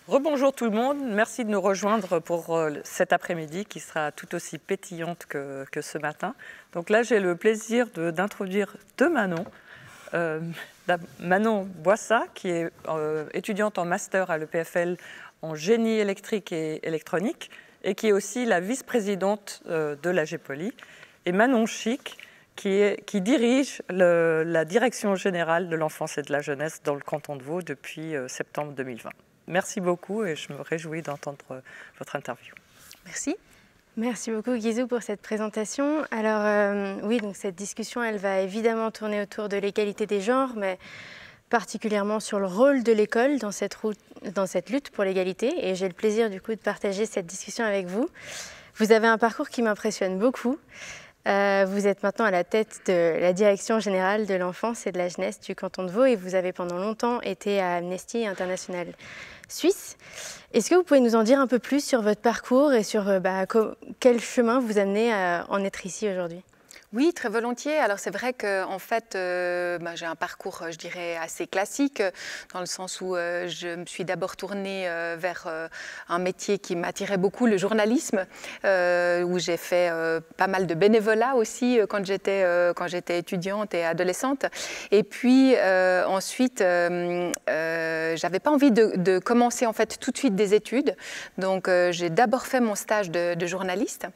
Rebonjour tout le monde, merci de nous rejoindre pour cet après-midi qui sera tout aussi pétillante que ce matin. Donc là, j'ai le plaisir d'introduire deux Manon. Manon Boissat, qui est étudiante en master à l'EPFL en génie électrique et électronique, et qui est aussi la vice-présidente de la GEPOLI, et Manon Chic, qui dirige la direction générale de l'enfance et de la jeunesse dans le canton de Vaud depuis septembre 2020. Merci beaucoup et je me réjouis d'entendre votre interview. Merci. Merci beaucoup Guizou pour cette présentation. Alors oui, donc cette discussion, elle va évidemment tourner autour de l'égalité des genres, mais particulièrement sur le rôle de l'école dans cette lutte pour l'égalité. Et j'ai le plaisir du coup de partager cette discussion avec vous. Vous avez un parcours qui m'impressionne beaucoup. Vous êtes maintenant à la tête de la direction générale de l'enfance et de la jeunesse du canton de Vaud et vous avez pendant longtemps été à Amnesty International Suisse. Est-ce que vous pouvez nous en dire un peu plus sur votre parcours et sur quel chemin vous amenez à en être ici aujourd'hui ? Oui, très volontiers. Alors c'est vrai qu'en fait, j'ai un parcours, je dirais, assez classique, dans le sens où je me suis d'abord tournée vers un métier qui m'attirait beaucoup, le journalisme, où j'ai fait pas mal de bénévolat aussi quand j'étais étudiante et adolescente. Et puis ensuite, j'avais pas envie de commencer en fait tout de suite des études. Donc j'ai d'abord fait mon stage de journaliste.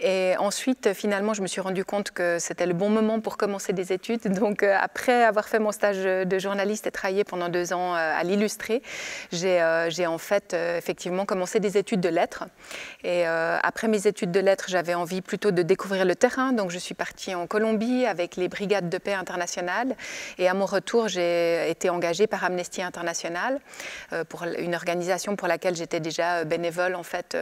Et ensuite, finalement, je me suis rendu compte que c'était le bon moment pour commencer des études. Donc, après avoir fait mon stage de journaliste et travaillé pendant 2 ans à l'Illustré, j'ai en fait effectivement commencé des études de lettres. Et après mes études de lettres, j'avais envie plutôt de découvrir le terrain. Donc, je suis partie en Colombie avec les brigades de paix internationales. Et à mon retour, j'ai été engagée par Amnesty International pour une organisation pour laquelle j'étais déjà bénévole en fait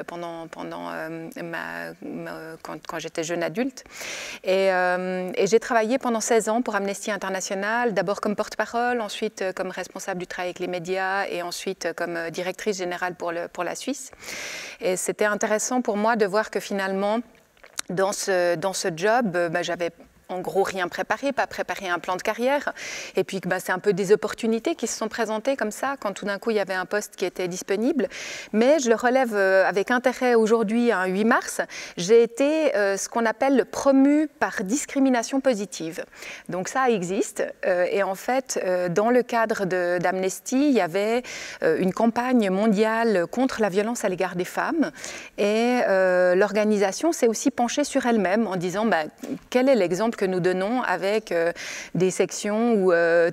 quand j'étais jeune adulte. Et j'ai travaillé pendant 16 ans pour Amnesty International, d'abord comme porte-parole, ensuite comme responsable du travail avec les médias et ensuite comme directrice générale pour la Suisse. Et c'était intéressant pour moi de voir que finalement, dans ce job, j'avais en gros rien préparé, pas préparé un plan de carrière. Et puis c'est un peu des opportunités qui se sont présentées comme ça, quand tout d'un coup il y avait un poste qui était disponible. Mais je le relève avec intérêt aujourd'hui, un 8 mars, j'ai été ce qu'on appelle promu par discrimination positive. Donc ça existe. Et en fait, dans le cadre d'Amnesty, il y avait une campagne mondiale contre la violence à l'égard des femmes. Et l'organisation s'est aussi penchée sur elle-même en disant quel est l'exemple que nous donnons avec des sections où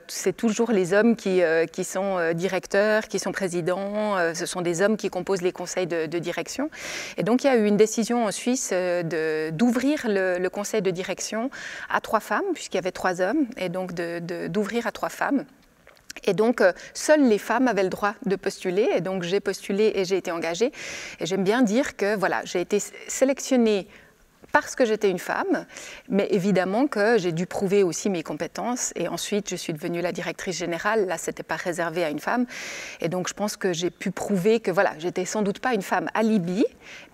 c'est toujours les hommes qui sont directeurs, qui sont présidents, ce sont des hommes qui composent les conseils de direction. Et donc il y a eu une décision en Suisse d'ouvrir le conseil de direction à 3 femmes, puisqu'il y avait 3 hommes, et donc d'ouvrir à 3 femmes. Et donc, seules les femmes avaient le droit de postuler. Et donc, j'ai postulé et j'ai été engagée. Et j'aime bien dire que voilà, j'ai été sélectionnée parce que j'étais une femme, mais évidemment que j'ai dû prouver aussi mes compétences. Et ensuite, je suis devenue la directrice générale. Là, ce n'était pas réservé à une femme. Et donc, je pense que j'ai pu prouver que voilà, j'étais sans doute pas une femme alibi,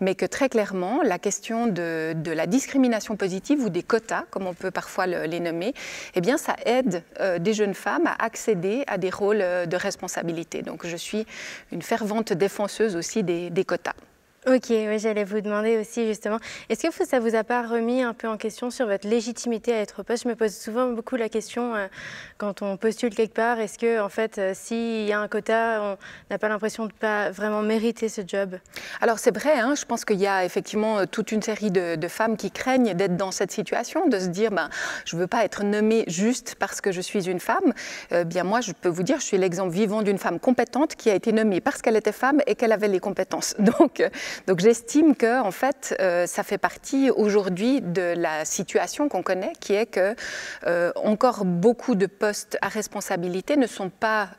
mais que très clairement, la question de la discrimination positive ou des quotas, comme on peut parfois les nommer, eh bien, ça aide des jeunes femmes à accéder à des rôles de responsabilité. Donc, je suis une fervente défenseuse aussi des quotas. Ok, oui, j'allais vous demander aussi justement, est-ce que ça vous a pas remis un peu en question sur votre légitimité à être au poste? Je me pose souvent beaucoup la question quand on postule quelque part, est-ce que en fait, s'il y a un quota, on n'a pas l'impression de pas vraiment mériter ce job? Alors c'est vrai, je pense qu'il y a effectivement toute une série de femmes qui craignent d'être dans cette situation, de se dire je ne veux pas être nommée juste parce que je suis une femme. Bien moi, je peux vous dire, je suis l'exemple vivant d'une femme compétente qui a été nommée parce qu'elle était femme et qu'elle avait les compétences. Donc j'estime que en fait, ça fait partie aujourd'hui de la situation qu'on connaît, qui est que encore beaucoup de postes à responsabilité ne sont pas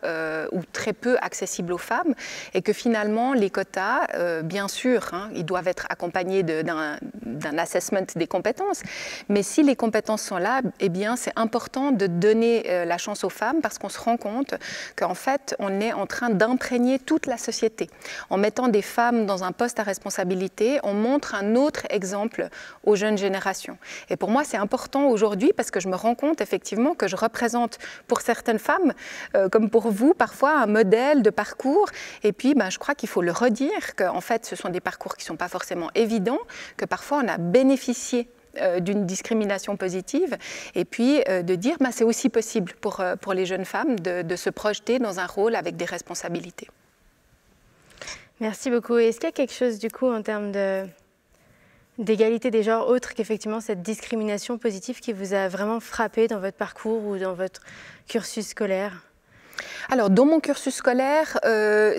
ou très peu accessibles aux femmes, et que finalement les quotas, bien sûr, ils doivent être accompagnés d'un assessment des compétences, mais si les compétences sont là, eh bien c'est important de donner la chance aux femmes, parce qu'on se rend compte qu'en fait on est en train d'imprégner toute la société en mettant des femmes dans un poste ta responsabilité, on montre un autre exemple aux jeunes générations. Et pour moi, c'est important aujourd'hui parce que je me rends compte effectivement que je représente pour certaines femmes, comme pour vous, parfois un modèle de parcours. Et puis, je crois qu'il faut le redire, qu'en fait, ce sont des parcours qui ne sont pas forcément évidents, que parfois on a bénéficié d'une discrimination positive, et puis de dire c'est aussi possible pour les jeunes femmes de se projeter dans un rôle avec des responsabilités. Merci beaucoup. Est-ce qu'il y a quelque chose du coup en termes d'égalité des genres autre qu'effectivement cette discrimination positive qui vous a vraiment frappé dans votre parcours ou dans votre cursus scolaire ? Alors, dans mon cursus scolaire, je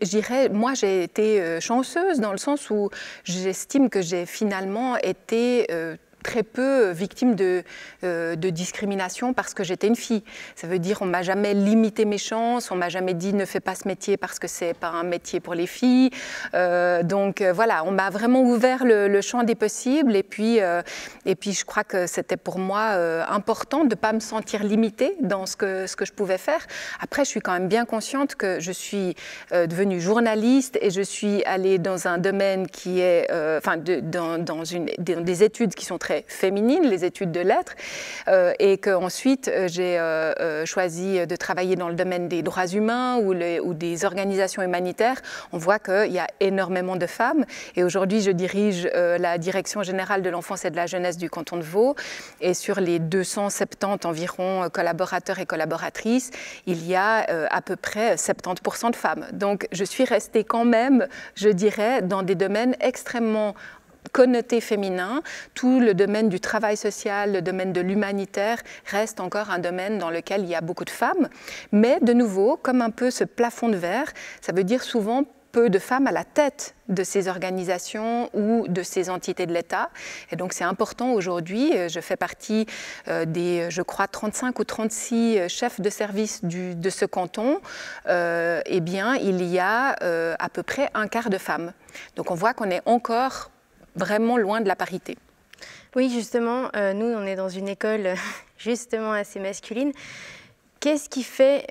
dirais, moi j'ai été chanceuse dans le sens où j'estime que j'ai finalement été très peu victime de discrimination parce que j'étais une fille. Ça veut dire on ne m'a jamais limité mes chances, on ne m'a jamais dit ne fais pas ce métier parce que ce n'est pas un métier pour les filles. Donc voilà, on m'a vraiment ouvert le champ des possibles et puis je crois que c'était pour moi important de ne pas me sentir limitée dans ce que je pouvais faire. Après, je suis quand même bien consciente que je suis devenue journaliste et je suis allée dans un domaine qui est, dans des études qui sont très féminines, les études de lettres, et qu'ensuite j'ai choisi de travailler dans le domaine des droits humains ou des organisations humanitaires. On voit qu'il y a énormément de femmes et aujourd'hui je dirige la direction générale de l'enfance et de la jeunesse du canton de Vaud et sur les 270 environ collaborateurs et collaboratrices, il y a à peu près 70% de femmes. Donc je suis restée quand même, je dirais, dans des domaines extrêmement connoté féminin, tout le domaine du travail social, le domaine de l'humanitaire reste encore un domaine dans lequel il y a beaucoup de femmes. Mais de nouveau, comme un peu ce plafond de verre, ça veut dire souvent peu de femmes à la tête de ces organisations ou de ces entités de l'État. Et donc c'est important aujourd'hui, je fais partie des, je crois, 35 ou 36 chefs de service de ce canton, eh bien il y a à peu près un quart de femmes. Donc on voit qu'on est encore vraiment loin de la parité. Oui, justement, nous, on est dans une école justement assez masculine. Qu'est-ce qui fait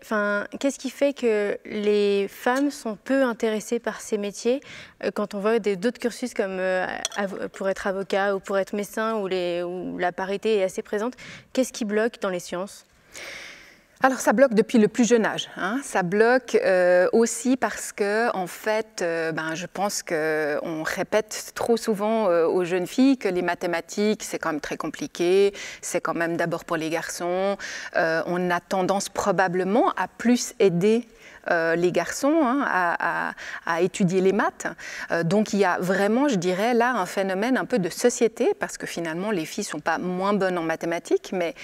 que les femmes sont peu intéressées par ces métiers quand on voit d'autres cursus comme pour être avocat ou pour être médecin où la parité est assez présente? Qu'est-ce qui bloque dans les sciences ? Alors ça bloque depuis le plus jeune âge. Ça bloque aussi parce que en fait, je pense qu'on répète trop souvent aux jeunes filles que les mathématiques c'est quand même très compliqué, c'est quand même d'abord pour les garçons. On a tendance probablement à plus aider les garçons à étudier les maths. Donc il y a vraiment, je dirais, là un phénomène un peu de société parce que finalement les filles ne sont pas moins bonnes en mathématiques, mais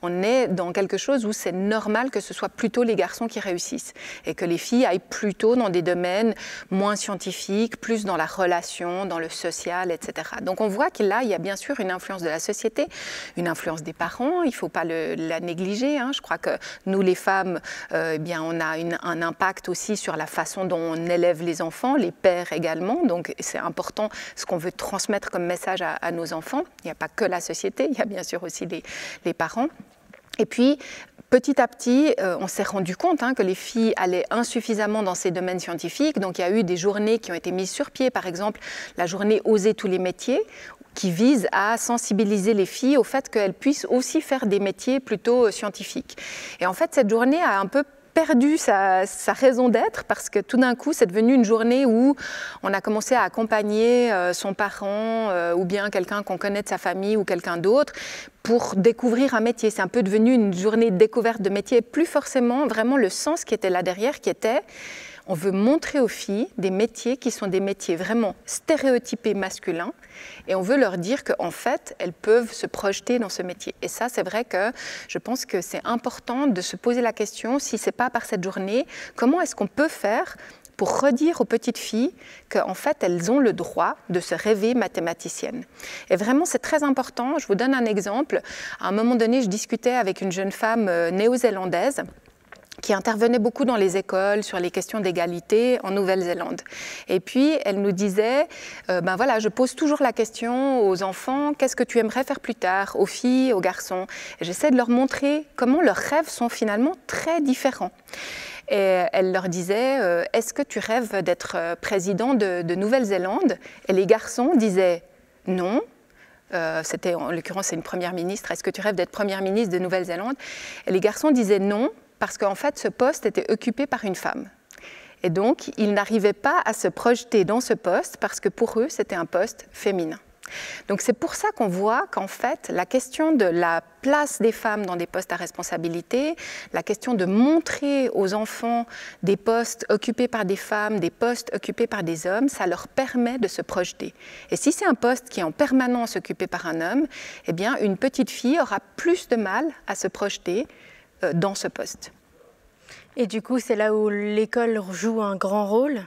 on est dans quelque chose où c'est normal que ce soit plutôt les garçons qui réussissent et que les filles aillent plutôt dans des domaines moins scientifiques, plus dans la relation, dans le social, etc. Donc on voit que là, il y a bien sûr une influence de la société, une influence des parents, il ne faut pas la négliger. Je crois que nous, les femmes, on a un impact aussi sur la façon dont on élève les enfants, les pères également. Donc c'est important ce qu'on veut transmettre comme message à nos enfants. Il n'y a pas que la société, il y a bien sûr aussi les parents. Et puis, petit à petit, on s'est rendu compte que les filles allaient insuffisamment dans ces domaines scientifiques. Donc, il y a eu des journées qui ont été mises sur pied. Par exemple, la journée Oser tous les métiers, qui vise à sensibiliser les filles au fait qu'elles puissent aussi faire des métiers plutôt scientifiques. Et en fait, cette journée a un peu perdu sa raison d'être parce que tout d'un coup, c'est devenu une journée où on a commencé à accompagner son parent ou bien quelqu'un qu'on connaît de sa famille ou quelqu'un d'autre pour découvrir un métier. C'est un peu devenu une journée de découverte de métier, plus forcément vraiment le sens qui était là derrière, qui était on veut montrer aux filles des métiers qui sont des métiers vraiment stéréotypés masculins et on veut leur dire qu'en fait, elles peuvent se projeter dans ce métier. Et ça, c'est vrai que je pense que c'est important de se poser la question, si ce n'est pas par cette journée, comment est-ce qu'on peut faire pour redire aux petites filles qu'en fait, elles ont le droit de se rêver mathématiciennes. Et vraiment, c'est très important. Je vous donne un exemple. À un moment donné, je discutais avec une jeune femme néo-zélandaise qui intervenait beaucoup dans les écoles sur les questions d'égalité en Nouvelle-Zélande. Et puis, elle nous disait, je pose toujours la question aux enfants, qu'est-ce que tu aimerais faire plus tard, aux filles, aux garçons? Et j'essaie de leur montrer comment leurs rêves sont finalement très différents. Et elle leur disait « Est-ce que tu rêves d'être président de Nouvelle-Zélande ?» Et les garçons disaient « Non ». C'était en l'occurrence c'est une première ministre. « Est-ce que tu rêves d'être première ministre de Nouvelle-Zélande ?» Et les garçons disaient non, parce qu'en fait ce poste était occupé par une femme. Et donc ils n'arrivaient pas à se projeter dans ce poste parce que pour eux c'était un poste féminin. Donc c'est pour ça qu'on voit qu'en fait la question de la place des femmes dans des postes à responsabilité, la question de montrer aux enfants des postes occupés par des femmes, des postes occupés par des hommes, ça leur permet de se projeter. Et si c'est un poste qui est en permanence occupé par un homme, eh bien une petite fille aura plus de mal à se projeter dans ce poste. Et du coup, c'est là où l'école joue un grand rôle.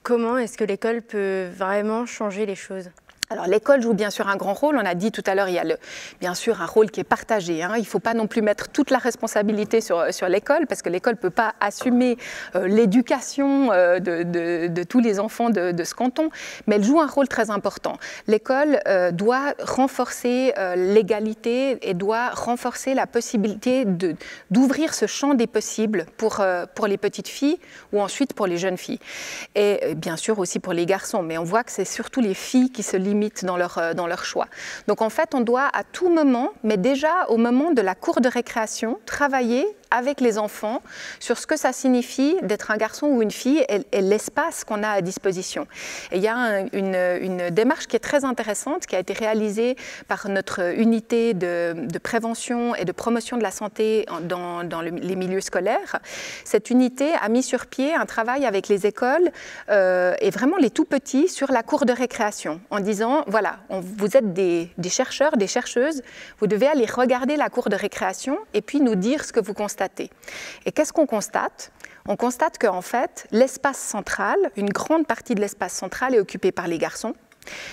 Comment est-ce que l'école peut vraiment changer les choses ? Alors l'école joue bien sûr un grand rôle, on a dit tout à l'heure, il y a bien sûr un rôle qui est partagé. Il ne faut pas non plus mettre toute la responsabilité sur l'école, parce que l'école ne peut pas assumer l'éducation de tous les enfants de ce canton, mais elle joue un rôle très important. L'école doit renforcer l'égalité et doit renforcer la possibilité d'ouvrir ce champ des possibles pour les petites filles ou ensuite pour les jeunes filles. Et bien sûr aussi pour les garçons, mais on voit que c'est surtout les filles qui se limitent dans leur choix. Donc en fait, on doit à tout moment, mais déjà au moment de la cour de récréation, travailler avec les enfants sur ce que ça signifie d'être un garçon ou une fille et l'espace qu'on a à disposition. Et il y a une démarche qui est très intéressante qui a été réalisée par notre unité de prévention et de promotion de la santé dans les milieux scolaires. Cette unité a mis sur pied un travail avec les écoles et vraiment les tout petits sur la cour de récréation en disant voilà, vous êtes des chercheurs, des chercheuses, vous devez aller regarder la cour de récréation et puis nous dire ce que vous constatez. Et qu'est-ce qu'on constate ? On constate qu'en fait, l'espace central, une grande partie de l'espace central est occupée par les garçons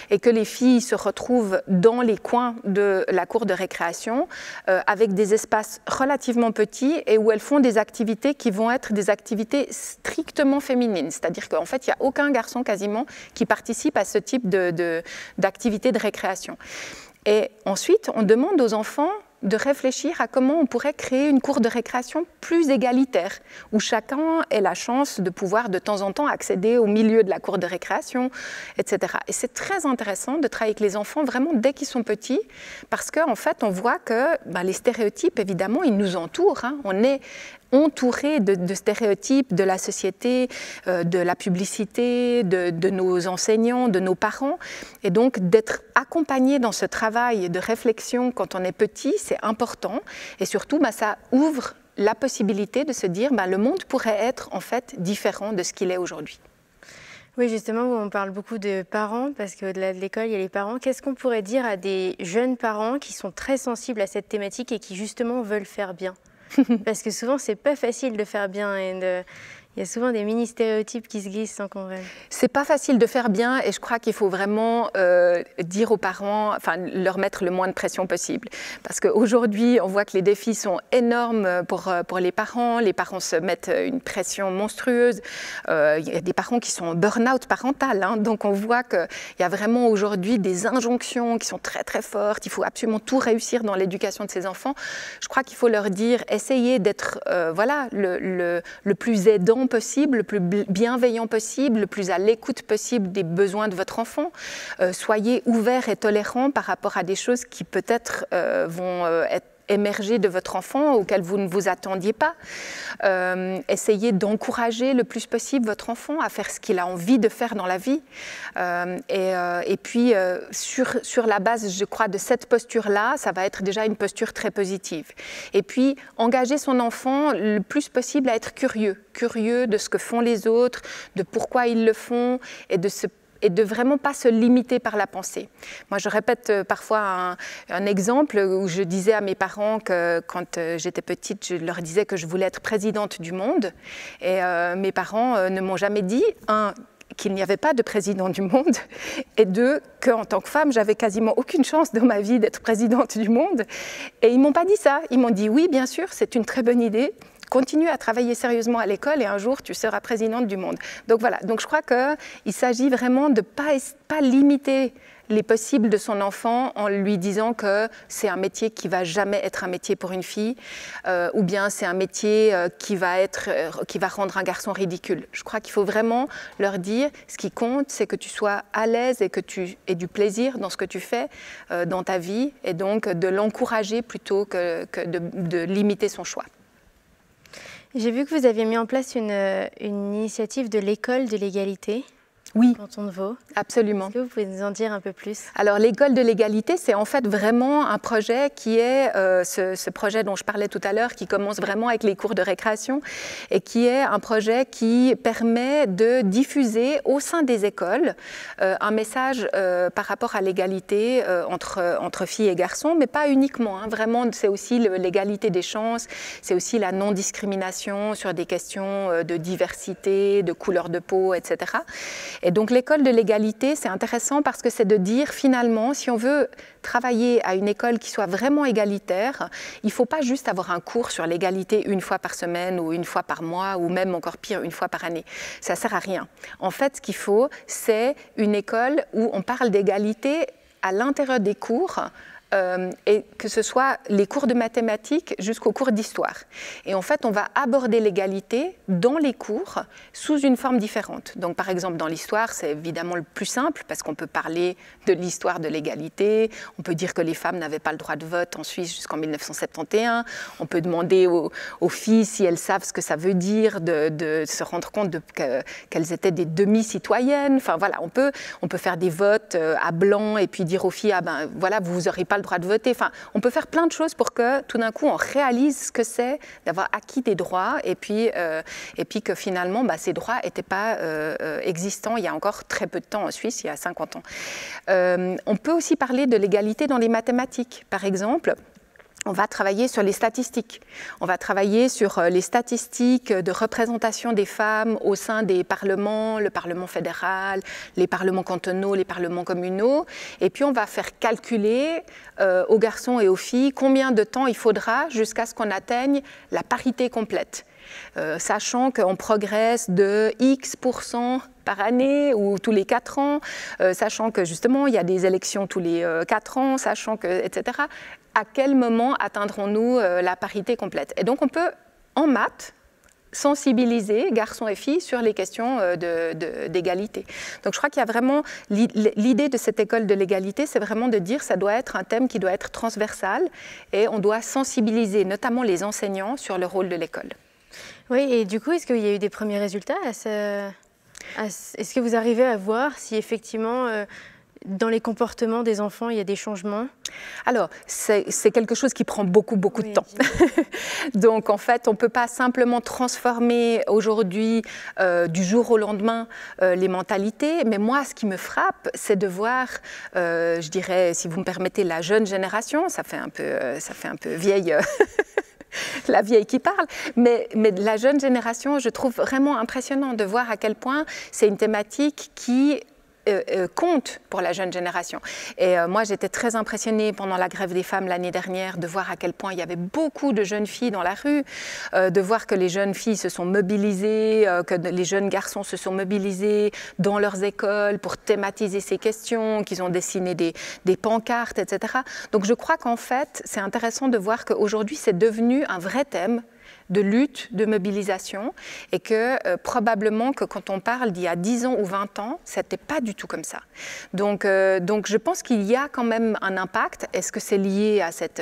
et que les filles se retrouvent dans les coins de la cour de récréation avec des espaces relativement petits et où elles font des activités qui vont être des activités strictement féminines. C'est-à-dire qu'en fait, il n'y a aucun garçon quasiment qui participe à ce type d'activité de récréation. Et ensuite, on demande aux enfants de réfléchir à comment on pourrait créer une cour de récréation plus égalitaire, où chacun ait la chance de pouvoir de temps en temps accéder au milieu de la cour de récréation, etc. Et c'est très intéressant de travailler avec les enfants vraiment dès qu'ils sont petits, parce qu'en fait, on voit que les stéréotypes, évidemment, ils nous entourent. On est entouré de stéréotypes de la société, de la publicité, de nos enseignants, de nos parents. Et donc, d'être accompagné dans ce travail de réflexion quand on est petit, c'est important. Et surtout, ça ouvre la possibilité de se dire le monde pourrait être en fait différent de ce qu'il est aujourd'hui. Oui, justement, on parle beaucoup de parents, parce qu'au-delà de l'école, il y a les parents. Qu'est-ce qu'on pourrait dire à des jeunes parents qui sont très sensibles à cette thématique et qui, justement, veulent faire bien ? Parce que souvent, c'est pas facile de faire bien et il y a souvent des mini-stéréotypes qui se glissent sans qu'on veuille. C'est pas facile de faire bien et je crois qu'il faut vraiment dire aux parents, leur mettre le moins de pression possible. Parce qu'aujourd'hui, on voit que les défis sont énormes pour les parents. Les parents se mettent une pression monstrueuse. Il y a des parents qui sont en burn-out parental. Donc on voit qu'il y a vraiment aujourd'hui des injonctions qui sont très très fortes. Il faut absolument tout réussir dans l'éducation de ses enfants. Je crois qu'il faut leur dire, essayez d'être le plus aidant possible, le plus bienveillant possible, le plus à l'écoute possible des besoins de votre enfant. Soyez ouverts et tolérants par rapport à des choses qui peut-être vont être émerger de votre enfant auquel vous ne vous attendiez pas. Essayez d'encourager le plus possible votre enfant à faire ce qu'il a envie de faire dans la vie. Et puis, sur la base, je crois, de cette posture-là, ça va être déjà une posture très positive. Et puis, engager son enfant le plus possible à être curieux de ce que font les autres, de pourquoi ils le font et de vraiment pas se limiter par la pensée. Moi, je répète parfois un exemple où je disais à mes parents que quand j'étais petite, je leur disais que je voulais être présidente du monde. Et mes parents ne m'ont jamais dit, qu'il n'y avait pas de président du monde, et deux, qu'en tant que femme, j'avais quasiment aucune chance dans ma vie d'être présidente du monde. Et ils ne m'ont pas dit ça. Ils m'ont dit, oui, bien sûr, c'est une très bonne idée. continue à travailler sérieusement à l'école et un jour tu seras présidente du monde. Donc voilà, donc je crois qu'il s'agit vraiment de ne pas limiter les possibles de son enfant en lui disant que c'est un métier qui ne va jamais être un métier pour une fille ou bien c'est un métier qui va rendre un garçon ridicule. Je crois qu'il faut vraiment leur dire ce qui compte, c'est que tu sois à l'aise et que tu aies du plaisir dans ce que tu fais dans ta vie et donc de l'encourager plutôt que de limiter son choix. J'ai vu que vous aviez mis en place une initiative de l'école de l'égalité. Oui, canton de Vaud. Absolument. Est-ce que vous pouvez nous en dire un peu plus? Alors, l'école de l'égalité, c'est en fait vraiment un projet qui est ce projet dont je parlais tout à l'heure, qui commence vraiment avec les cours de récréation et qui est un projet qui permet de diffuser au sein des écoles un message par rapport à l'égalité entre filles et garçons, mais pas uniquement. Hein. Vraiment, c'est aussi l'égalité des chances, c'est aussi la non-discrimination sur des questions de diversité, de couleur de peau, etc. Et donc l'école de l'égalité, c'est intéressant parce que c'est de dire finalement, si on veut travailler à une école qui soit vraiment égalitaire, il ne faut pas juste avoir un cours sur l'égalité une fois par semaine ou une fois par mois ou même encore pire, une fois par année. Ça ne sert à rien. En fait, ce qu'il faut, c'est une école où on parle d'égalité à l'intérieur des cours, et que ce soit les cours de mathématiques jusqu'aux cours d'histoire. Et en fait, on va aborder l'égalité dans les cours sous une forme différente. Donc, par exemple, dans l'histoire, c'est évidemment le plus simple parce qu'on peut parler de l'histoire de l'égalité. On peut dire que les femmes n'avaient pas le droit de vote en Suisse jusqu'en 1971. On peut demander aux filles si elles savent ce que ça veut dire de se rendre compte qu'elles étaient des demi-citoyennes. Enfin, voilà, on peut faire des votes à blanc et puis dire aux filles, ah ben voilà, vous n'aurez pas le droit de voter. Enfin, on peut faire plein de choses pour que tout d'un coup on réalise ce que c'est d'avoir acquis des droits et puis que finalement ces droits n'étaient pas existants il y a encore très peu de temps en Suisse, il y a 50 ans. On peut aussi parler de l'égalité dans les mathématiques. Par exemple, on va travailler sur les statistiques. On va travailler sur les statistiques de représentation des femmes au sein des parlements, le Parlement fédéral, les parlements cantonaux, les parlements communaux. Et puis on va faire calculer aux garçons et aux filles combien de temps il faudra jusqu'à ce qu'on atteigne la parité complète. Sachant qu'on progresse de X% par année ou tous les 4 ans, sachant que justement il y a des élections tous les 4 ans, sachant que, etc. À quel moment atteindrons-nous la parité complète? Et donc on peut, en maths, sensibiliser garçons et filles sur les questions d'égalité. Donc je crois qu'il y a vraiment l'idée de cette école de l'égalité, c'est vraiment de dire que ça doit être un thème qui doit être transversal et on doit sensibiliser notamment les enseignants sur le rôle de l'école. Oui, et du coup, est-ce qu'il y a eu des premiers résultats est-ce que vous arrivez à voir si effectivement, dans les comportements des enfants, il y a des changements? Alors, c'est quelque chose qui prend beaucoup de temps. Donc, en fait, on ne peut pas simplement transformer aujourd'hui, du jour au lendemain, les mentalités. Mais moi, ce qui me frappe, c'est de voir, je dirais, si vous me permettez, la jeune génération, ça fait un peu vieille... la vieille qui parle, mais la jeune génération, je trouve vraiment impressionnant de voir à quel point c'est une thématique qui compte pour la jeune génération. Et moi, j'étais très impressionnée pendant la grève des femmes l'année dernière de voir à quel point il y avait beaucoup de jeunes filles dans la rue, de voir que les jeunes filles se sont mobilisées, que les jeunes garçons se sont mobilisés dans leurs écoles pour thématiser ces questions, qu'ils ont dessiné des pancartes, etc. Donc je crois qu'en fait, c'est intéressant de voir qu'aujourd'hui, c'est devenu un vrai thème de lutte, de mobilisation, et que probablement que quand on parle d'il y a 10 ans ou 20 ans, ce n'était pas du tout comme ça. Donc je pense qu'il y a quand même un impact. Est-ce que c'est lié à cette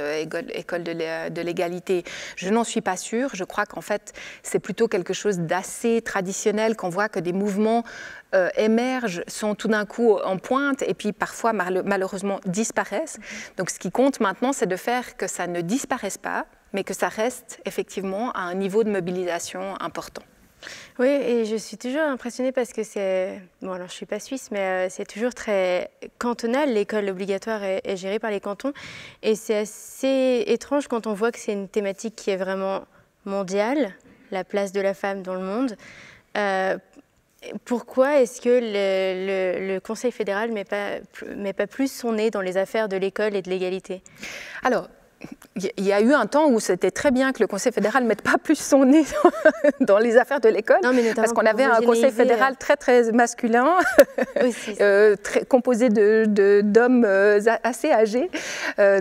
école de l'égalité? Je n'en suis pas sûre. Je crois qu'en fait, c'est plutôt quelque chose d'assez traditionnel, qu'on voit que des mouvements émergent, sont tout d'un coup en pointe et puis parfois malheureusement disparaissent. Donc ce qui compte maintenant, c'est de faire que ça ne disparaisse pas, mais que ça reste effectivement à un niveau de mobilisation important. Oui, et je suis toujours impressionnée parce que c'est... Bon, alors je ne suis pas suisse, mais c'est toujours très cantonal. L'école obligatoire est gérée par les cantons. Et c'est assez étrange quand on voit que c'est une thématique qui est vraiment mondiale, la place de la femme dans le monde. Pourquoi est-ce que le Conseil fédéral ne met pas plus son nez dans les affaires de l'école et de l'égalité? Alors, il y a eu un temps où c'était très bien que le Conseil fédéral ne mette pas plus son nez dans les affaires de l'école, parce qu'on avait un Conseil fédéral très très masculin, composé d'hommes assez âgés.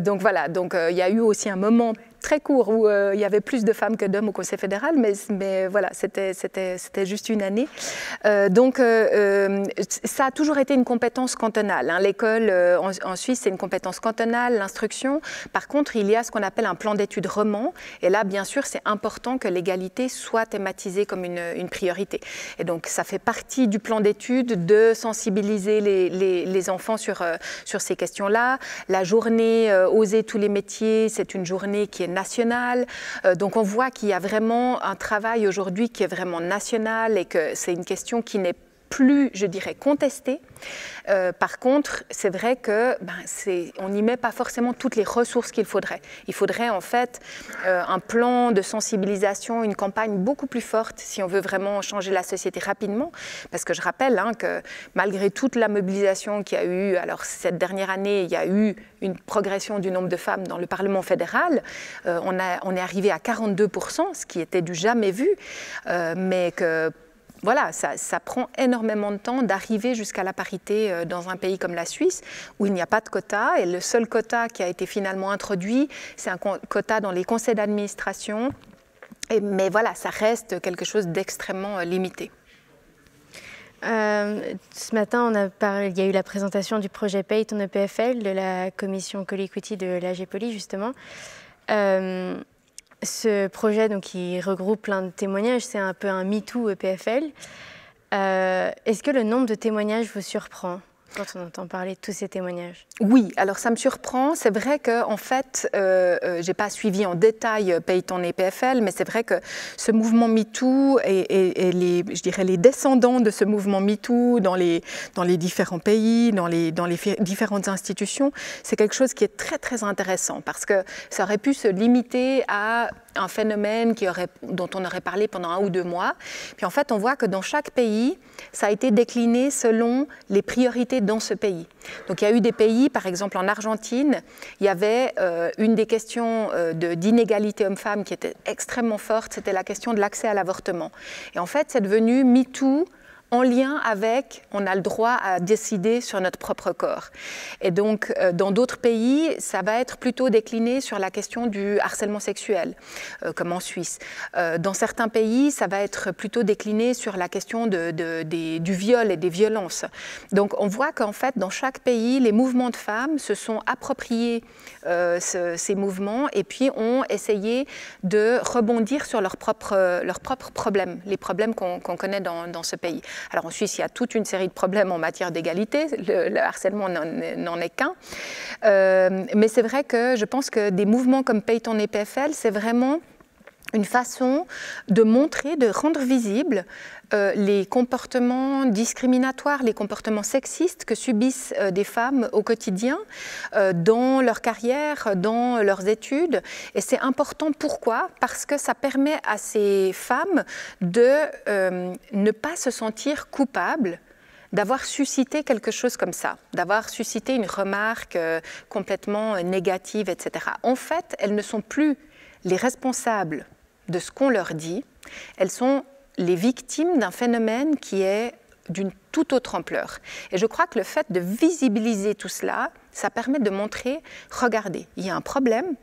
Donc voilà, il y a eu aussi un moment très court où il y avait plus de femmes que d'hommes au Conseil fédéral, mais voilà, c'était juste une année. Ça a toujours été une compétence cantonale. Hein. L'école en Suisse, c'est une compétence cantonale, l'instruction. Par contre, il y a ce qu'on appelle un plan d'études roman. Et là, bien sûr, c'est important que l'égalité soit thématisée comme une priorité. Et donc, ça fait partie du plan d'études de sensibiliser les enfants sur ces questions-là. La journée Oser tous les métiers, c'est une journée qui est nationale. Donc, on voit qu'il y a vraiment un travail aujourd'hui qui est vraiment national et que c'est une question qui n'est plus, je dirais, contestée. Par contre, c'est vrai que on n'y met pas forcément toutes les ressources qu'il faudrait. Il faudrait en fait un plan de sensibilisation, une campagne beaucoup plus forte si on veut vraiment changer la société rapidement. Parce que je rappelle que malgré toute la mobilisation qu'il y a eu, alors cette dernière année, il y a eu une progression du nombre de femmes dans le Parlement fédéral. On est arrivé à 42%, ce qui était du jamais vu, mais que voilà, ça prend énormément de temps d'arriver jusqu'à la parité dans un pays comme la Suisse, où il n'y a pas de quota. Et le seul quota qui a été finalement introduit, c'est un quota dans les conseils d'administration. Mais voilà, ça reste quelque chose d'extrêmement limité. Ce matin, il y a eu la présentation du projet Pay ton EPFL de la commission Collicuity de la GEPOLI, justement. Ce projet, donc, qui regroupe plein de témoignages, c'est un peu un MeToo EPFL. Est-ce que le nombre de témoignages vous surprend quand on entend parler de tous ces témoignages? Oui, alors ça me surprend. C'est vrai qu'en fait, je n'ai pas suivi en détail Paye ton EPFL, mais c'est vrai que ce mouvement MeToo et je dirais les descendants de ce mouvement MeToo dans les différents pays, dans les différentes institutions, c'est quelque chose qui est très très intéressant parce que ça aurait pu se limiter à un phénomène dont on aurait parlé pendant 1 ou 2 mois. Puis en fait, on voit que dans chaque pays, ça a été décliné selon les priorités dans ce pays. Donc il y a eu des pays, par exemple en Argentine, il y avait une des questions d'inégalité homme-femme qui était extrêmement forte, c'était la question de l'accès à l'avortement. Et en fait, c'est devenu MeToo en lien avec, on a le droit à décider sur notre propre corps. Et donc, dans d'autres pays, ça va être plutôt décliné sur la question du harcèlement sexuel, comme en Suisse. Dans certains pays, ça va être plutôt décliné sur la question du viol et des violences. Donc, on voit qu'en fait, dans chaque pays, les mouvements de femmes se sont appropriés ces mouvements et puis ont essayé de rebondir sur leurs propres problèmes, les problèmes qu'on connaît dans ce pays. Alors en Suisse, il y a toute une série de problèmes en matière d'égalité, le harcèlement n'en est qu'un. Mais c'est vrai que je pense que des mouvements comme Paye ton EPFL, c'est vraiment une façon de montrer, de rendre visible les comportements discriminatoires, les comportements sexistes que subissent des femmes au quotidien, dans leur carrière, dans leurs études. Et c'est important, pourquoi? Parce que ça permet à ces femmes de ne pas se sentir coupables d'avoir suscité quelque chose comme ça, d'avoir suscité une remarque complètement négative, etc. En fait, elles ne sont plus les responsables de ce qu'on leur dit, elles sont les victimes d'un phénomène qui est d'une toute autre ampleur. Et je crois que le fait de visibiliser tout cela, ça permet de montrer, regardez, il y a un problème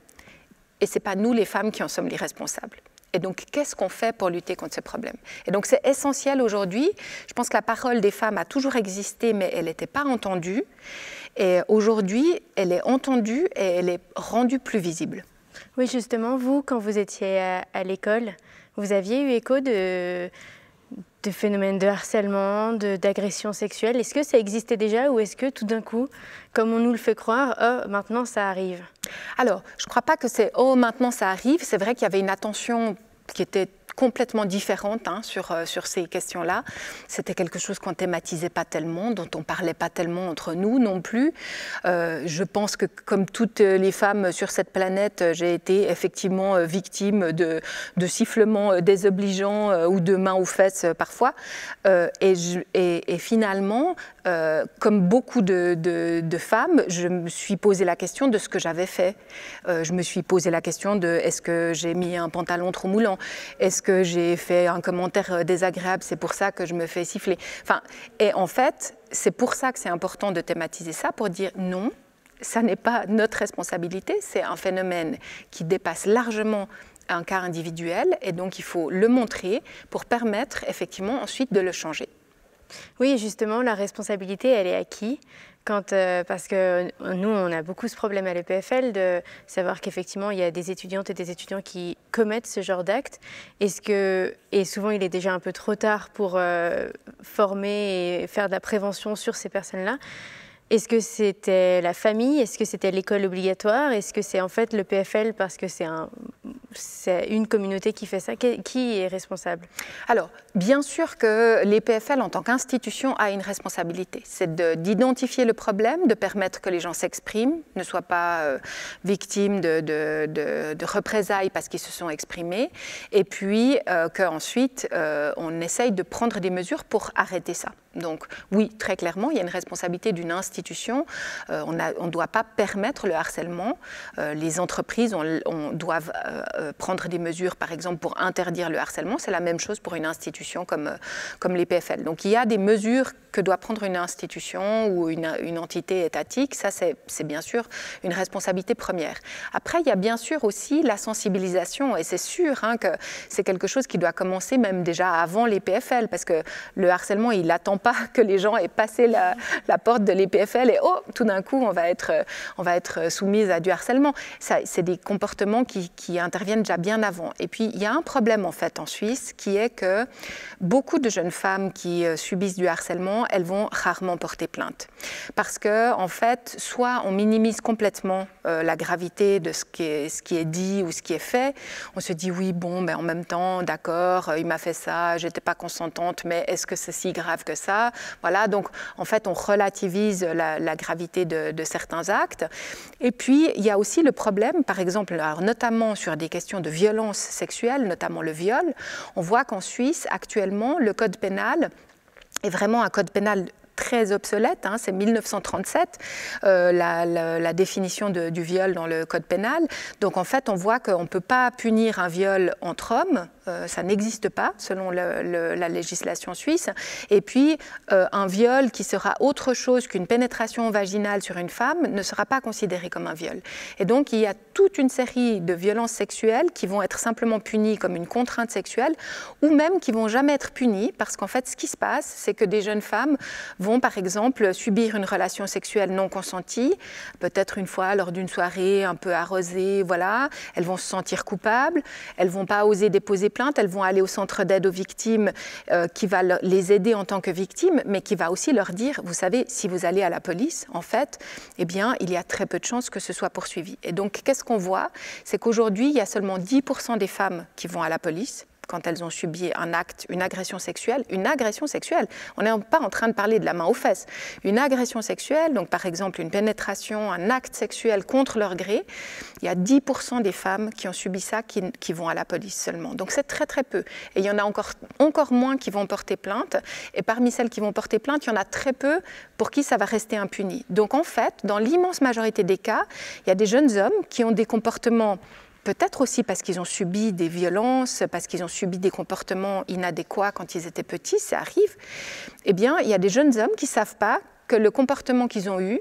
et ce n'est pas nous les femmes qui en sommes les responsables. Et donc, qu'est-ce qu'on fait pour lutter contre ce problème? Et donc, c'est essentiel aujourd'hui. Je pense que la parole des femmes a toujours existé, mais elle n'était pas entendue. Et aujourd'hui, elle est entendue et elle est rendue plus visible. Oui, justement, vous, quand vous étiez à l'école, vous aviez eu écho de phénomènes de harcèlement, d'agression sexuelle. Est-ce que ça existait déjà ou est-ce que tout d'un coup, comme on nous le fait croire, oh, maintenant ça arrive? Alors, je ne crois pas que c'est « oh, maintenant ça arrive ». C'est vrai qu'il y avait une attention qui était complètement différentes sur ces questions-là. C'était quelque chose qu'on ne thématisait pas tellement, dont on ne parlait pas tellement entre nous non plus. Je pense que comme toutes les femmes sur cette planète, j'ai été effectivement victime de sifflements désobligeants ou de mains aux fesses parfois. Et finalement, comme beaucoup de femmes, je me suis posé la question de ce que j'avais fait. Je me suis posé la question de est-ce que j'ai mis un pantalon trop moulant? Est-ce que j'ai fait un commentaire désagréable? C'est pour ça que je me fais siffler. Enfin, et en fait, c'est pour ça que c'est important de thématiser ça, pour dire non, ça n'est pas notre responsabilité, c'est un phénomène qui dépasse largement un cas individuel et donc il faut le montrer pour permettre effectivement ensuite de le changer. Oui, justement, la responsabilité, elle est à qui? Parce que nous, on a beaucoup ce problème à l'EPFL de savoir qu'effectivement, il y a des étudiantes et des étudiants qui commettent ce genre d'actes. Et souvent, il est déjà un peu trop tard pour former et faire de la prévention sur ces personnes-là. Est-ce que c'était la famille? Est-ce que c'était l'école obligatoire? Est-ce que c'est en fait le PFL parce que c'est une communauté qui fait ça? Qui est responsable? Alors, bien sûr que l'EPFL en tant qu'institution a une responsabilité. C'est d'identifier le problème, de permettre que les gens s'expriment, ne soient pas victimes de représailles parce qu'ils se sont exprimés, et puis qu'ensuite on essaye de prendre des mesures pour arrêter ça. Donc oui, très clairement, il y a une responsabilité d'une institution. On ne doit pas permettre le harcèlement. Les entreprises doivent prendre des mesures, par exemple, pour interdire le harcèlement. C'est la même chose pour une institution comme les PFL. Donc il y a des mesures que doit prendre une institution ou une entité étatique. Ça, c'est bien sûr une responsabilité première. Après, il y a bien sûr aussi la sensibilisation. Et c'est sûr que c'est quelque chose qui doit commencer même déjà avant les PFL, parce que le harcèlement, il n'attend pas que les gens aient passé la porte de l'EPFL et tout d'un coup on va être soumise à du harcèlement. C'est des comportements qui interviennent déjà bien avant. Et puis il y a un problème en fait en Suisse qui est que beaucoup de jeunes femmes qui subissent du harcèlement, elles vont rarement porter plainte. Parce que en fait, soit on minimise complètement la gravité de ce qui est dit ou ce qui est fait. On se dit oui, bon, mais en même temps, d'accord, il m'a fait ça, j'étais pas consentante, mais est-ce que c'est si grave que ça? Voilà, donc en fait, on relativise la gravité de certains actes. Et puis, il y a aussi le problème, par exemple, alors, notamment sur des questions de violence sexuelle, notamment le viol. On voit qu'en Suisse, actuellement, le code pénal est vraiment un code pénal très obsolète, c'est 1937, la définition du viol dans le code pénal. Donc en fait, on voit qu'on ne peut pas punir un viol entre hommes, ça n'existe pas selon la législation suisse. Et puis, un viol qui sera autre chose qu'une pénétration vaginale sur une femme ne sera pas considéré comme un viol. Et donc, il y a toute une série de violences sexuelles qui vont être simplement punies comme une contrainte sexuelle ou même qui ne vont jamais être punies parce qu'en fait, ce qui se passe, c'est que des jeunes femmes vont, par exemple, subir une relation sexuelle non consentie, peut-être une fois lors d'une soirée un peu arrosée, voilà. Elles vont se sentir coupables, elles ne vont pas oser déposer plainte, elles vont aller au centre d'aide aux victimes qui va les aider en tant que victimes, mais qui va aussi leur dire, vous savez, si vous allez à la police, en fait, eh bien, il y a très peu de chances que ce soit poursuivi. Et donc, qu'est-ce qu'on voit? C'est qu'aujourd'hui, il y a seulement 10% des femmes qui vont à la police quand elles ont subi un acte, une agression sexuelle. On n'est pas en train de parler de la main aux fesses. Une agression sexuelle, donc par exemple une pénétration, un acte sexuel contre leur gré, il y a 10% des femmes qui ont subi ça qui vont à la police seulement. Donc c'est très très peu. Et il y en a encore moins qui vont porter plainte. Et parmi celles qui vont porter plainte, il y en a très peu pour qui ça va rester impuni. Donc en fait, dans l'immense majorité des cas, il y a des jeunes hommes qui ont des comportements peut-être aussi parce qu'ils ont subi des violences, parce qu'ils ont subi des comportements inadéquats quand ils étaient petits, ça arrive. Eh bien, il y a des jeunes hommes qui ne savent pas que le comportement qu'ils ont eu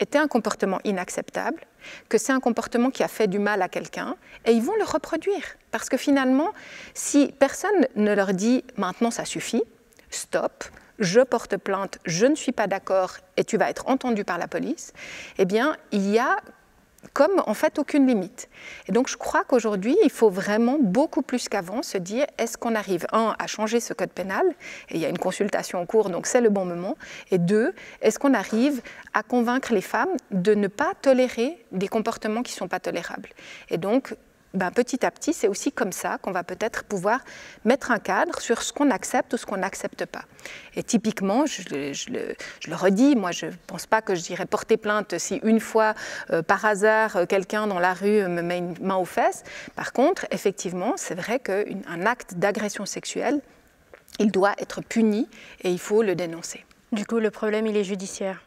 était un comportement inacceptable, que c'est un comportement qui a fait du mal à quelqu'un, et ils vont le reproduire. Parce que finalement, si personne ne leur dit « maintenant ça suffit, stop », je porte plainte, je ne suis pas d'accord et tu vas être entendu par la police, eh bien, il y a comme en fait aucune limite. Et donc je crois qu'aujourd'hui, il faut vraiment beaucoup plus qu'avant se dire est-ce qu'on arrive, à changer ce code pénal, et il y a une consultation en cours, donc c'est le bon moment, et 2, est-ce qu'on arrive à convaincre les femmes de ne pas tolérer des comportements qui ne sont pas tolérables. Et donc, petit à petit, c'est aussi comme ça qu'on va peut-être pouvoir mettre un cadre sur ce qu'on accepte ou ce qu'on n'accepte pas. Et typiquement, je le redis, moi je ne pense pas que je dirais porter plainte si une fois, par hasard, quelqu'un dans la rue me met une main aux fesses. Par contre, effectivement, c'est vrai qu'un acte d'agression sexuelle, il doit être puni et il faut le dénoncer. Du coup, le problème, il est judiciaire.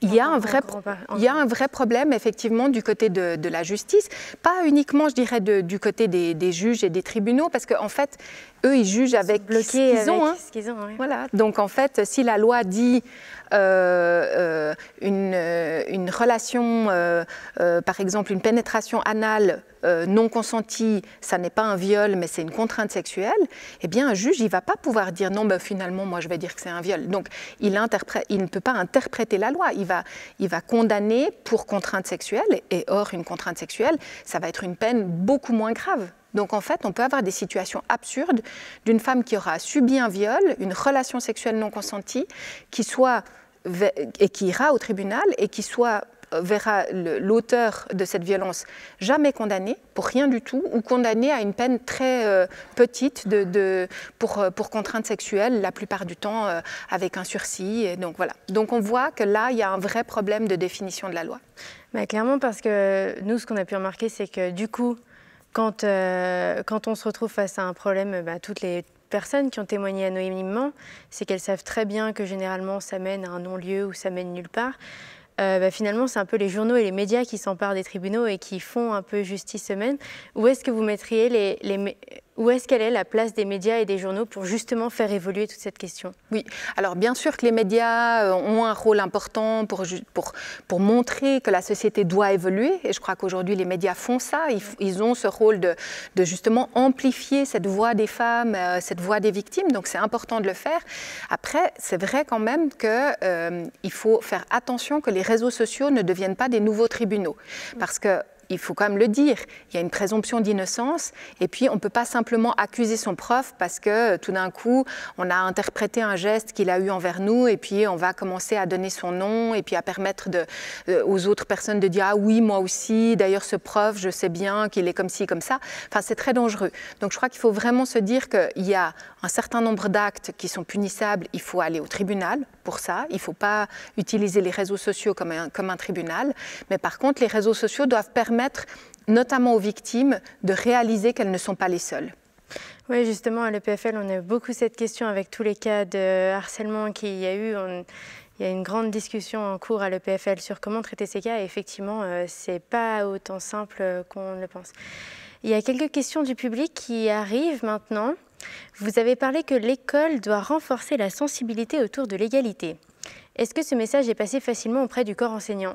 Il y a un vrai problème, effectivement, du côté de la justice, pas uniquement, je dirais, du côté des juges et des tribunaux, parce qu'en fait, eux, ils jugent avec ce qu'ils ont. Oui. Voilà. Donc, en fait, si la loi dit une relation, par exemple, une pénétration anale non consentie, ça n'est pas un viol, mais c'est une contrainte sexuelle, eh bien, un juge, il ne va pas pouvoir dire non, finalement, moi, je vais dire que c'est un viol. Donc, il ne peut pas interpréter la loi. Il va condamner pour contrainte sexuelle, et or, une contrainte sexuelle, ça va être une peine beaucoup moins grave. Donc en fait, on peut avoir des situations absurdes d'une femme qui aura subi un viol, une relation sexuelle non consentie, et qui ira au tribunal et qui verra l'auteur de cette violence jamais condamné pour rien du tout, ou condamné à une peine très petite pour contrainte sexuelle, la plupart du temps avec un sursis. Et donc voilà. Donc on voit que là, il y a un vrai problème de définition de la loi. Clairement, parce que nous, ce qu'on a pu remarquer, c'est que du coup, quand on se retrouve face à un problème, toutes les personnes qui ont témoigné anonymement, c'est qu'elles savent très bien que généralement ça mène à un non-lieu ou ça mène nulle part. Finalement, c'est un peu les journaux et les médias qui s'emparent des tribunaux et qui font un peu justice eux-mêmes. Où est-ce que vous mettriez où est-ce qu'elle est la place des médias et des journaux pour justement faire évoluer toute cette question? Oui, alors bien sûr que les médias ont un rôle important pour montrer que la société doit évoluer, et je crois qu'aujourd'hui les médias font ça, ils ont ce rôle de justement amplifier cette voix des femmes, cette voix des victimes, donc c'est important de le faire. Après, c'est vrai quand même qu'il faut faire attention que les réseaux sociaux ne deviennent pas des nouveaux tribunaux, parce que il faut quand même le dire, il y a une présomption d'innocence et puis on ne peut pas simplement accuser son prof parce que tout d'un coup, on a interprété un geste qu'il a eu envers nous et puis on va commencer à donner son nom et puis à permettre aux autres personnes de dire « Ah oui, moi aussi, d'ailleurs ce prof, je sais bien qu'il est comme ci, comme ça ». Enfin, c'est très dangereux. Donc je crois qu'il faut vraiment se dire qu'il y a un certain nombre d'actes qui sont punissables, il faut aller au tribunal pour ça. Il ne faut pas utiliser les réseaux sociaux comme un tribunal. Mais par contre, les réseaux sociaux doivent permettre notamment aux victimes de réaliser qu'elles ne sont pas les seules. Oui, justement, à l'EPFL, on a beaucoup cette question avec tous les cas de harcèlement qu'il y a eu. Il y a une grande discussion en cours à l'EPFL sur comment traiter ces cas et effectivement, ce n'est pas autant simple qu'on le pense. Il y a quelques questions du public qui arrivent maintenant. Vous avez parlé que l'école doit renforcer la sensibilité autour de l'égalité. Est-ce que ce message est passé facilement auprès du corps enseignant?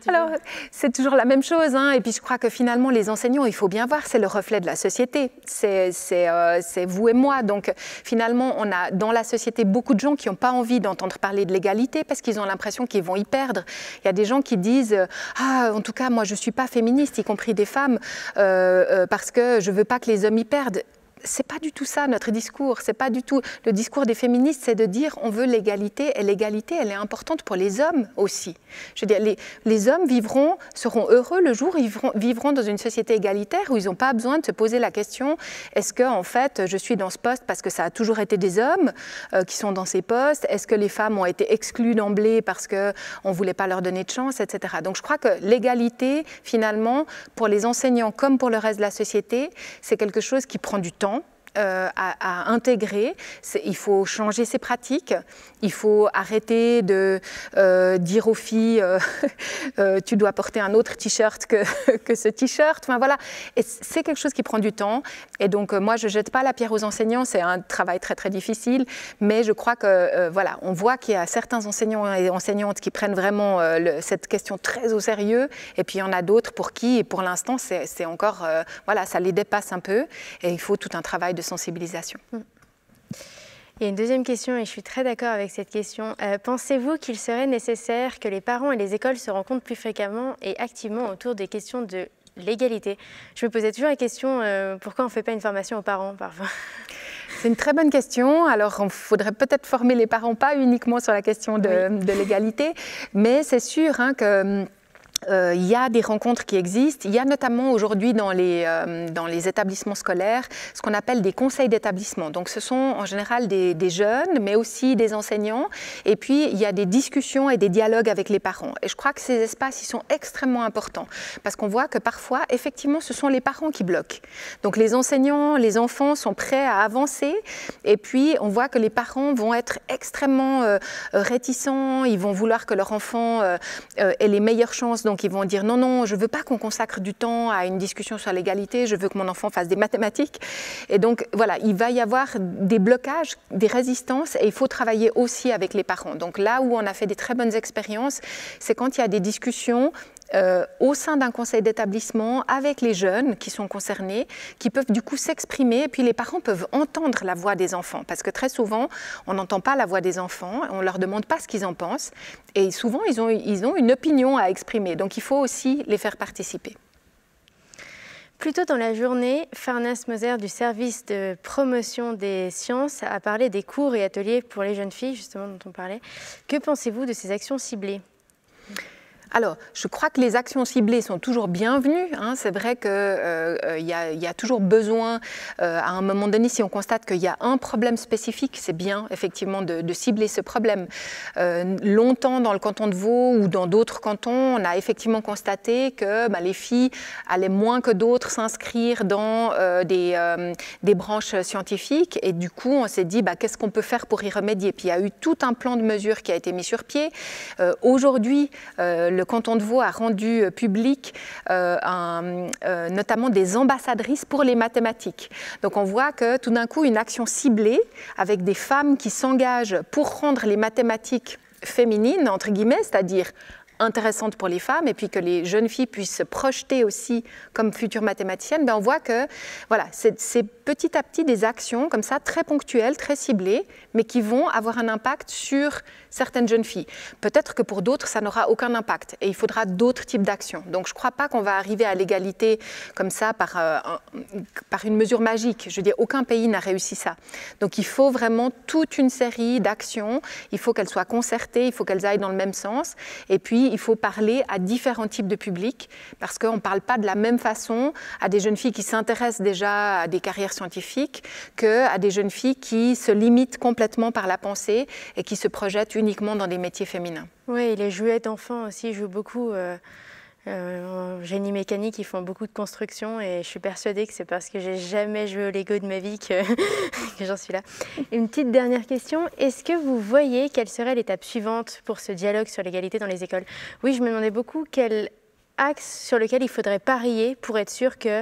Alors, c'est toujours la même chose. Et puis, je crois que finalement, les enseignants, il faut bien voir, c'est le reflet de la société. C'est vous et moi. Donc, finalement, on a dans la société beaucoup de gens qui n'ont pas envie d'entendre parler de l'égalité parce qu'ils ont l'impression qu'ils vont y perdre. Il y a des gens qui disent « Ah, en tout cas, moi, je ne suis pas féministe, y compris des femmes, parce que je ne veux pas que les hommes y perdent. » C'est pas du tout ça notre discours, c'est pas du tout le discours des féministes, c'est de dire on veut l'égalité et l'égalité elle est importante pour les hommes aussi. Je veux dire les hommes seront heureux le jour où ils vivront dans une société égalitaire où ils n'ont pas besoin de se poser la question est-ce que en fait je suis dans ce poste parce que ça a toujours été des hommes qui sont dans ces postes, est-ce que les femmes ont été exclues d'emblée parce que on voulait pas leur donner de chance, etc. Donc je crois que l'égalité finalement pour les enseignants comme pour le reste de la société c'est quelque chose qui prend du temps à intégrer. Il faut changer ses pratiques, il faut arrêter de dire aux filles tu dois porter un autre t-shirt que ce t-shirt. Enfin, voilà. Et c'est quelque chose qui prend du temps. Et donc moi je ne jette pas la pierre aux enseignants, c'est un travail très très difficile, mais je crois que voilà, on voit qu'il y a certains enseignants et enseignantes qui prennent vraiment cette question très au sérieux, et puis il y en a d'autres pour qui, pour l'instant, c'est encore, voilà, ça les dépasse un peu, et il faut tout un travail de sensibilisation. Il y a une deuxième question, et je suis très d'accord avec cette question. Pensez-vous qu'il serait nécessaire que les parents et les écoles se rencontrent plus fréquemment et activement autour des questions de l'égalité? Je me posais toujours la question, pourquoi on ne fait pas une formation aux parents parfois? C'est une très bonne question. Alors, il faudrait peut-être former les parents, pas uniquement sur la question de l'égalité, mais c'est sûr que Il y a des rencontres qui existent. Il y a notamment aujourd'hui dans les établissements scolaires ce qu'on appelle des conseils d'établissement. Donc ce sont en général des jeunes, mais aussi des enseignants. Et puis il y a des discussions et des dialogues avec les parents. Et je crois que ces espaces, ils sont extrêmement importants parce qu'on voit que parfois, effectivement, ce sont les parents qui bloquent. Donc les enseignants, les enfants sont prêts à avancer. Et puis on voit que les parents vont être extrêmement réticents. Ils vont vouloir que leur enfant ait les meilleures chances. Donc ils vont dire non, non, je ne veux pas qu'on consacre du temps à une discussion sur l'égalité, je veux que mon enfant fasse des mathématiques. Et donc voilà, il va y avoir des blocages, des résistances et il faut travailler aussi avec les parents. Donc là où on a fait des très bonnes expériences, c'est quand il y a des discussions au sein d'un conseil d'établissement avec les jeunes qui sont concernés, qui peuvent du coup s'exprimer et puis les parents peuvent entendre la voix des enfants parce que très souvent on n'entend pas la voix des enfants, on ne leur demande pas ce qu'ils en pensent et souvent ils ont une opinion à exprimer, donc il faut aussi les faire participer. Plus tôt dans la journée, Farnas Moser du service de promotion des sciences a parlé des cours et ateliers pour les jeunes filles, justement dont on parlait. Que pensez-vous de ces actions ciblées ? Alors, je crois que les actions ciblées sont toujours bienvenues. Hein. C'est vrai qu'il y a toujours besoin, à un moment donné, si on constate qu'il y a un problème spécifique, c'est bien effectivement de cibler ce problème. Longtemps dans le canton de Vaud ou dans d'autres cantons, on a effectivement constaté que les filles allaient moins que d'autres s'inscrire dans des branches scientifiques. Et du coup, on s'est dit, qu'est-ce qu'on peut faire pour y remédier ? Puis il y a eu tout un plan de mesures qui a été mis sur pied. Aujourd'hui, le canton de Vaud a rendu public notamment des ambassadrices pour les mathématiques. Donc on voit que tout d'un coup, une action ciblée avec des femmes qui s'engagent pour rendre les mathématiques féminines, entre guillemets, c'est-à-dire intéressante pour les femmes et puis que les jeunes filles puissent se projeter aussi comme futures mathématiciennes, on voit que voilà, c'est petit à petit des actions comme ça, très ponctuelles, très ciblées, mais qui vont avoir un impact sur certaines jeunes filles. Peut-être que pour d'autres, ça n'aura aucun impact et il faudra d'autres types d'actions. Donc je ne crois pas qu'on va arriver à l'égalité comme ça par une mesure magique. Je veux dire, aucun pays n'a réussi ça. Donc il faut vraiment toute une série d'actions, il faut qu'elles soient concertées, il faut qu'elles aillent dans le même sens et puis il faut parler à différents types de publics parce qu'on ne parle pas de la même façon à des jeunes filles qui s'intéressent déjà à des carrières scientifiques qu'à des jeunes filles qui se limitent complètement par la pensée et qui se projettent uniquement dans des métiers féminins. Oui, et les jouets d'enfants aussi jouent beaucoup. En génie mécanique, ils font beaucoup de construction et je suis persuadée que c'est parce que j'ai jamais joué au Lego de ma vie que j'en suis là. Une petite dernière question, est-ce que vous voyez quelle serait l'étape suivante pour ce dialogue sur l'égalité dans les écoles? Oui, je me demandais beaucoup quel axe sur lequel il faudrait parier pour être sûr que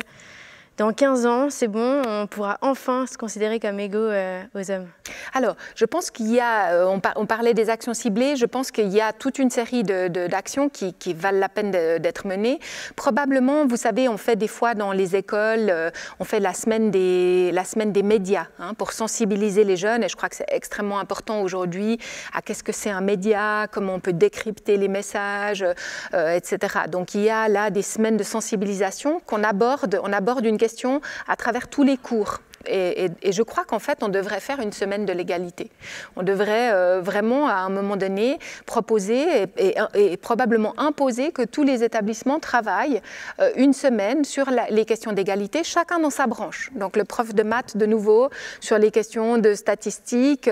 dans 15 ans, c'est bon, on pourra enfin se considérer comme égaux aux hommes. Alors, je pense qu'il y a, on parlait des actions ciblées, je pense qu'il y a toute une série d'actions qui valent la peine d'être menées. Probablement, vous savez, on fait des fois dans les écoles, on fait la semaine des médias pour sensibiliser les jeunes et je crois que c'est extrêmement important aujourd'hui à qu'est-ce que c'est un média, comment on peut décrypter les messages, etc. Donc, il y a là des semaines de sensibilisation on aborde une question à travers tous les cours. Et je crois qu'en fait, on devrait faire une semaine de l'égalité. On devrait vraiment, à un moment donné, proposer et probablement imposer que tous les établissements travaillent une semaine sur les questions d'égalité, chacun dans sa branche. Donc le prof de maths, de nouveau, sur les questions de statistiques,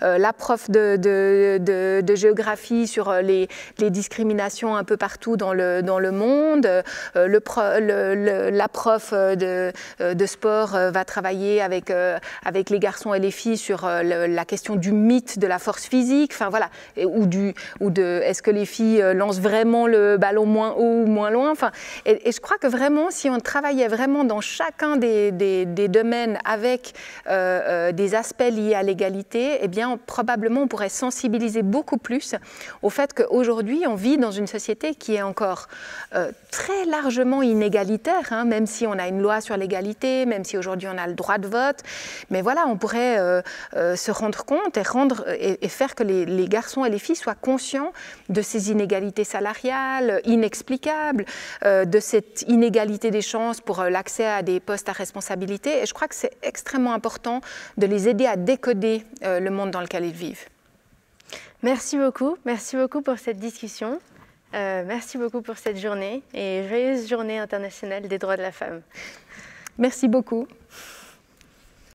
la prof de géographie sur les discriminations un peu partout dans le monde, la prof de sport va travailler avec les garçons et les filles sur la question du mythe de la force physique, enfin voilà, ou de est-ce que les filles lancent vraiment le ballon moins haut ou moins loin, enfin, et je crois que vraiment, si on travaillait vraiment dans chacun des domaines avec des aspects liés à l'égalité, eh bien probablement on pourrait sensibiliser beaucoup plus au fait qu'aujourd'hui on vit dans une société qui est encore très largement inégalitaire, même si on a une loi sur l'égalité, même si aujourd'hui on a le droit de vote, mais voilà, on pourrait se rendre compte et faire que les garçons et les filles soient conscients de ces inégalités salariales inexplicables, de cette inégalité des chances pour l'accès à des postes à responsabilité. Et je crois que c'est extrêmement important de les aider à décoder le monde dans lequel ils vivent. Merci beaucoup pour cette discussion. Merci beaucoup pour cette journée et joyeuse journée internationale des droits de la femme. Merci beaucoup.